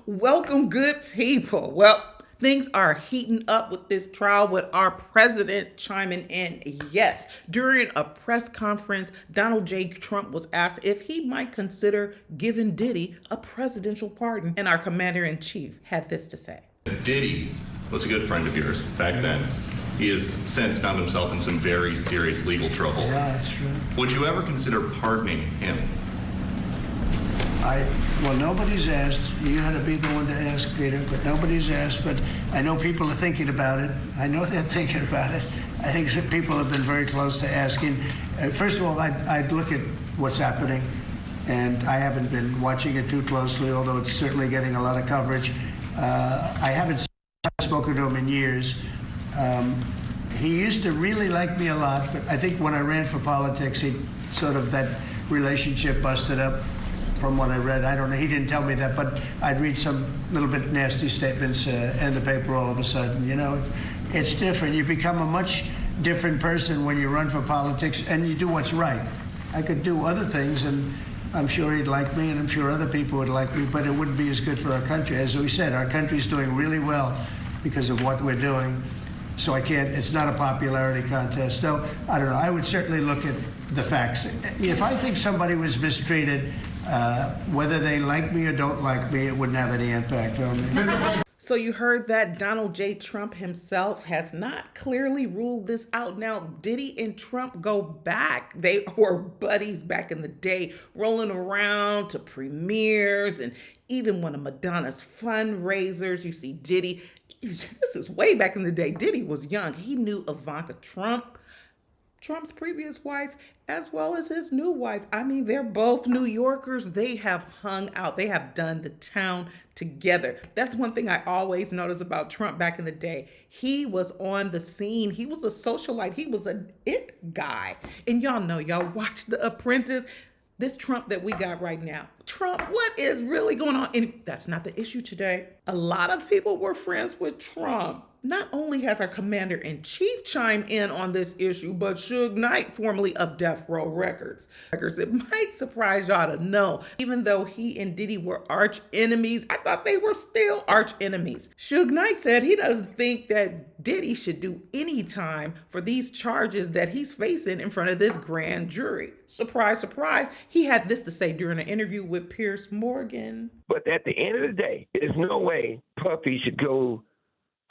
Welcome, good people. Well, things are heating up with this trial with our president chiming in. Yes, during a press conference, Donald J. Trump was asked if he might consider giving Diddy a presidential pardon, and our commander-in-chief had this to say. Diddy was a good friend of yours back then. He has since found himself in some very serious legal trouble. Yeah, that's true. Would you ever consider pardoning him? Well, nobody's asked. You had to be the one to ask, Peter, but nobody's asked. But I know people are thinking about it. I know they're thinking about it. I think some people have been very close to asking. First of all, I'd look at what's happening, and I haven't been watching it too closely, although it's certainly getting a lot of coverage. I haven't spoken to him in years. He used to really like me a lot, but I think when I ran for politics, that relationship busted up. From what I read, I don't know. He didn't tell me that, but I'd read some little bit nasty statements in the paper all of a sudden. You know, it's different. You become a much different person when you run for politics and you do what's right. I could do other things, and I'm sure he'd like me, and I'm sure other people would like me, but it wouldn't be as good for our country. As we said, our country's doing really well because of what we're doing. So I can't, it's not a popularity contest. So I don't know. I would certainly look at the facts. If I think somebody was mistreated, whether they like me or don't like me, it wouldn't have any impact on me. So you heard that Donald J. Trump himself has not clearly ruled this out. Now, Diddy and Trump go back. They were buddies back in the day, rolling around to premieres and even one of Madonna's fundraisers. You see Diddy, this is way back in the day. Diddy was young. He knew Ivanka Trump, Trump's previous wife, as well as his new wife. I mean, they're both New Yorkers. They have hung out. They have done the town together. That's one thing I always noticed about Trump back in the day. He was on the scene. He was a socialite. He was an it guy. And y'all know, y'all watch The Apprentice. This Trump that we got right now. Trump, what is really going on? And that's not the issue today. A lot of people were friends with Trump. Not only has our commander-in-chief chimed in on this issue, but Suge Knight, formerly of Death Row Records. It might surprise y'all to know, even though he and Diddy were arch enemies, I thought they were still arch enemies. Suge Knight said he doesn't think that Diddy should do any time for these charges that he's facing in front of this grand jury. Surprise, surprise. He had this to say during an interview with Piers Morgan. But at the end of the day, there's no way Puffy should go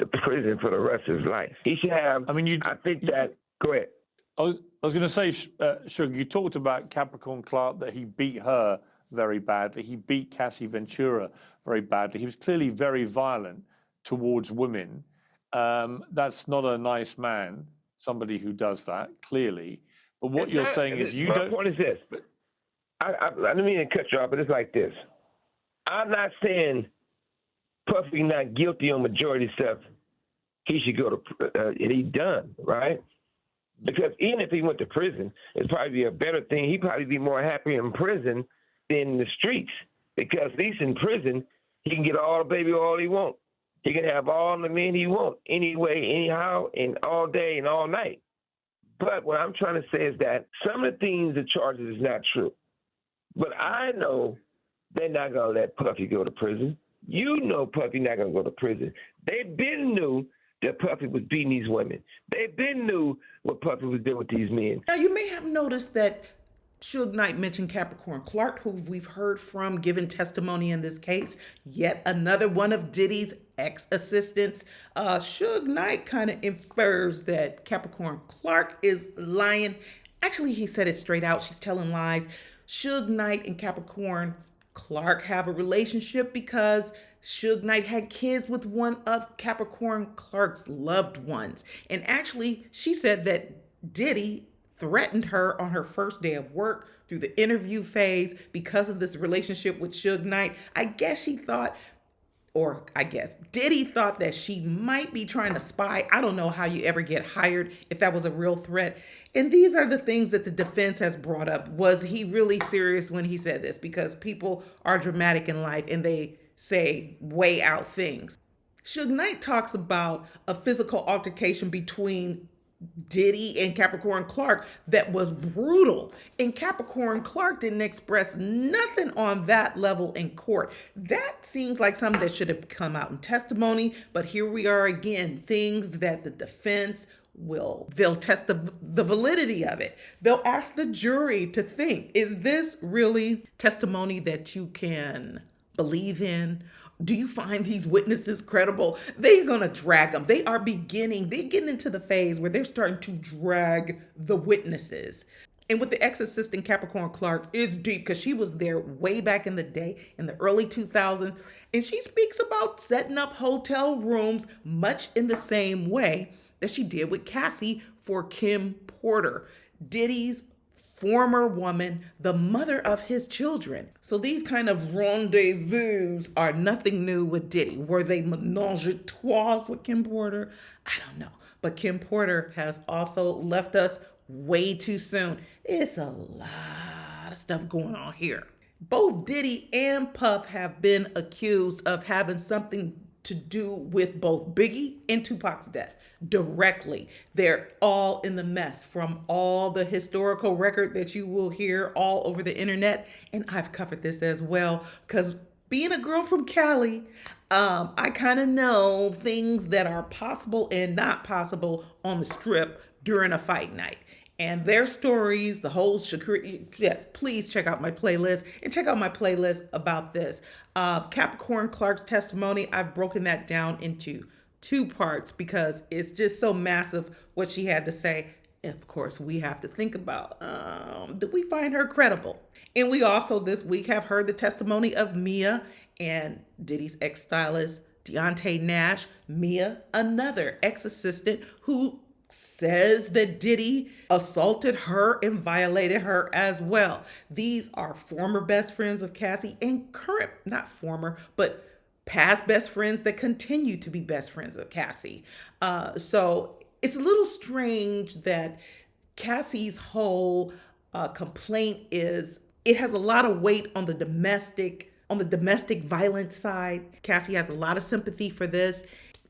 to prison for the rest of his life. He should have. Go ahead. I was going to say, Suge, you talked about Capricorn Clark, that he beat her very badly. He beat Cassie Ventura very badly. He was clearly very violent towards women. That's not a nice man, somebody who does that, clearly. But what you're saying is you don't. My point is this. I didn't mean to cut you off, but it's like this. I'm not saying Puffy not guilty on majority stuff. He should go to, and he done, right? Because even if he went to prison, it'd probably be a better thing. He'd probably be more happy in prison than in the streets. Because at least in prison, he can get all the baby all he wants. He can have all the men he wants, anyway, anyhow, and all day and all night. But what I'm trying to say is that some of the things, the charges is not true. But I know they're not going to let Puffy go to prison. You know Puffy not going to go to prison. They been knew that Puffy was beating these women. They been knew what Puffy was doing with these men. Now, you may have noticed that Suge Knight mentioned Capricorn Clark, who we've heard from giving testimony in this case. Yet another one of Diddy's ex-assistants. Suge Knight kind of infers that Capricorn Clark is lying. Actually, he said it straight out. She's telling lies. Suge Knight and Capricorn Clark have a relationship because Suge Knight had kids with one of Capricorn Clark's loved ones. And actually, she said that Diddy threatened her on her first day of work through the interview phase because of this relationship with Suge Knight. I guess Diddy thought that she might be trying to spy. I don't know how you ever get hired if that was a real threat. And these are the things that the defense has brought up. Was he really serious when he said this? Because people are dramatic in life and they say way out things. Suge Knight talks about a physical altercation between Diddy and Capricorn Clark that was brutal. And Capricorn Clark didn't express nothing on that level in court. That seems like something that should have come out in testimony. But here we are again, things that the defense they'll test the validity of it. They'll ask the jury to think, is this really testimony that you can believe in? Do you find these witnesses credible? They're going to drag them. They're getting into the phase where they're starting to drag the witnesses. And with the ex-assistant Capricorn Clark, it's deep because she was there way back in the day, in the early 2000s. And she speaks about setting up hotel rooms much in the same way that she did with Cassie for Kim Porter, Diddy's former woman, the mother of his children. So these kind of rendezvous are nothing new with Diddy. Were they menage a trois with Kim Porter? I don't know. But Kim Porter has also left us way too soon. It's a lot of stuff going on here. Both Diddy and Puff have been accused of having something to do with both Biggie and Tupac's death directly. They're all in the mess from all the historical record that you will hear all over the internet. And I've covered this as well because being a girl from Cali, I kind of know things that are possible and not possible on the strip during a fight night. And their stories, the whole security, yes, please check out my playlist and check out my playlist about this. Capricorn Clark's testimony, I've broken that down into 2 parts because it's just so massive what she had to say. And of course, we have to think about, do we find her credible? And we also this week have heard the testimony of Mia and Diddy's ex-stylist, Deontay Nash. Mia, another ex-assistant who says that Diddy assaulted her and violated her as well. These are former best friends of Cassie and current, not former, but past best friends that continue to be best friends of Cassie. So it's a little strange that Cassie's whole complaint is, it has a lot of weight on the domestic violence side. Cassie has a lot of sympathy for this.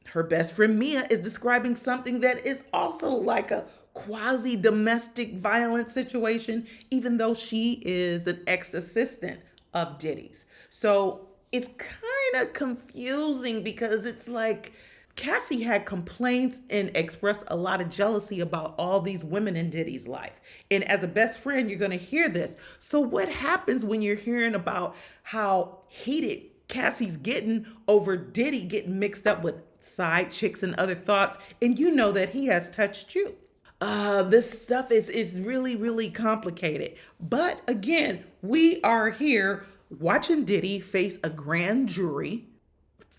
Her best friend Mia is describing something that is also like a quasi-domestic violence situation, even though she is an ex-assistant of Diddy's. So it's kind of confusing because it's like Cassie had complaints and expressed a lot of jealousy about all these women in Diddy's life. And as a best friend, you're going to hear this. So what happens when you're hearing about how heated Cassie's getting over Diddy getting mixed up with side chicks and other thoughts, and you know that he has touched you? This stuff is really, really complicated. But again, we are here watching Diddy face a grand jury,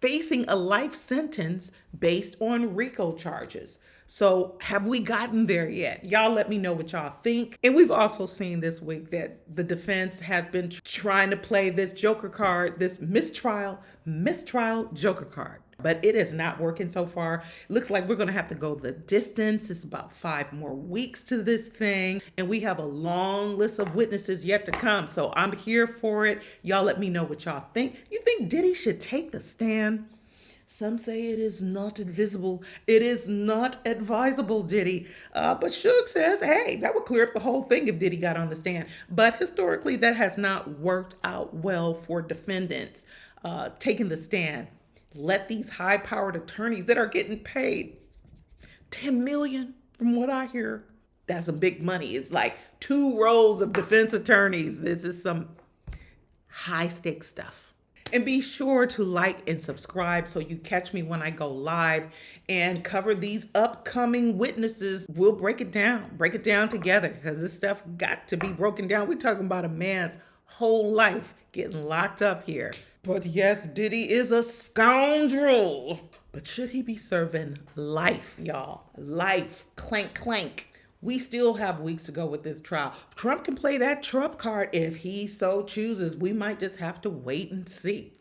facing a life sentence based on RICO charges. So have we gotten there yet? Y'all let me know what y'all think. And we've also seen this week that the defense has been trying to play this Joker card, this mistrial Joker card. But it is not working so far. It looks like we're going to have to go the distance. It's about 5 more weeks to this thing. And we have a long list of witnesses yet to come. So I'm here for it. Y'all let me know what y'all think. You think Diddy should take the stand? Some say it is not advisable. It is not advisable, Diddy. But Suge says, hey, that would clear up the whole thing if Diddy got on the stand. But historically, that has not worked out well for defendants taking the stand. Let these high-powered attorneys that are getting paid $10 million, from what I hear, that's some big money. It's like 2 rows of defense attorneys. This is some high-stakes stuff. And be sure to like and subscribe so you catch me when I go live and cover these upcoming witnesses. We'll break it down together because this stuff got to be broken down. We're talking about a man's whole life getting locked up here. But yes, Diddy is a scoundrel. But should he be serving life, y'all? Life. Clank, clank. We still have weeks to go with this trial. Trump can play that Trump card if he so chooses. We might just have to wait and see.